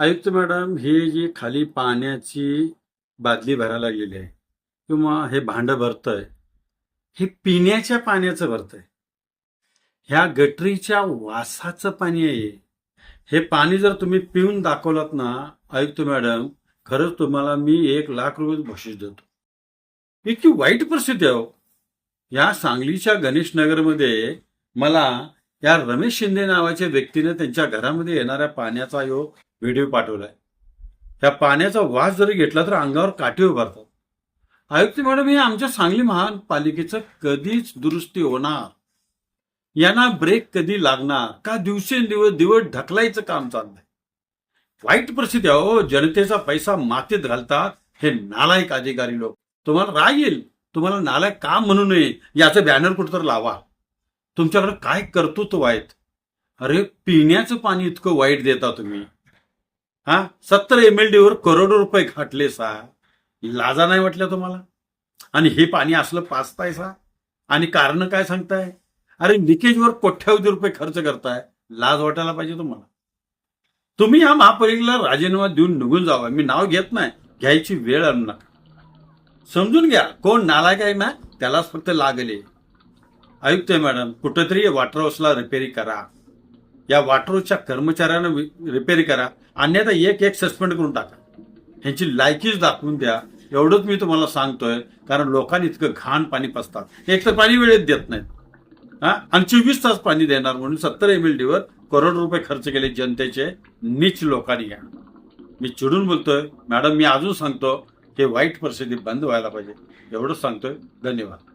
आयुक्त मॅडम, हे जी खाली पाण्याची बादली भरायला गेली आहे किंवा हे भांडं भरतंय, हे पिण्याच्या पाण्याचं भरतंय. ह्या गटरीच्या वासाचं पाणी आहे. हे पाणी जर तुम्ही पिऊन दाखवलात ना आयुक्त मॅडम, खरंच तुम्हाला मी 1,00,000 रुपये बक्षीस देतो. इतकी वाईट परिस्थिती आहे हो. या सांगलीच्या गणेश नगरमध्ये मला या रमेश शिंदे नावाच्या व्यक्तीने त्यांच्या घरामध्ये येणाऱ्या पाण्याचा व्हिडिओ पाठवलाय. त्या पाण्याचा वास जरी घेतला तर अंगावर काठी उभारतात. आयुक्त मॅडम, हे आमच्या सांगली महापालिकेचं कधीच दुरुस्ती होणार? यांना ब्रेक कधी लागणार का? दिवसेंदिवस दिवस ढकलायचं काम चाललंय. वाईट परिस्थिती आहे हो. जनतेचा पैसा मातीत घालतात हे नालायक अधिकारी लोक. तुम्हाला राग येईल, तुम्हाला नालायक काम म्हणू नये याचं बॅनर कुठं लावा. तुमच्याकडे काय कर्तृत्व आहेत? अरे, पिण्याचं पाणी इतकं वाईट देता तुम्ही. 70 MLD वर करोडो रुपये घातले सा. लाजा नाही वाटल्या तुम्हाला? आणि हे पाणी असलं पाचताय सा. आणि कारण काय सांगताय? अरे, लिकेजवर कोट्यावधी रुपये खर्च करताय. लाज वाटायला पाहिजे तुम्हाला. तुम्ही या महापालिकेला राजीनामा देऊन निघून जावा. मी नाव घेत नाही, घ्यायची वेळ आणू नका. समजून घ्या, कोण नालायक आहे ना त्यालाच फक्त लागले. आयुक्त मॅडम, कुठेतरी वॉटर हाऊसला रिपेरी करा. या वॉटर हाऊसच्या कर्मचाऱ्यांना रिपेरी करा, अन्यथा एक सस्पेंड करून टाका. ह्यांची लायकीच दाखवून द्या. एवढंच मी तुम्हाला सांगतोय, कारण लोकांनी इतकं घाण पाणी पाजतात. एक तर पाणी वेळेत देत नाहीत, आणि 24 तास पाणी देणार म्हणून 70 MLD वर करोडो रुपये खर्च केले जनतेचे नीच लोकांनी. घ्या, मी चिडून बोलतोय मॅडम. मी अजून सांगतो, हे वाईट परिस्थिती बंद व्हायला पाहिजे. एवढंच सांगतोय. धन्यवाद.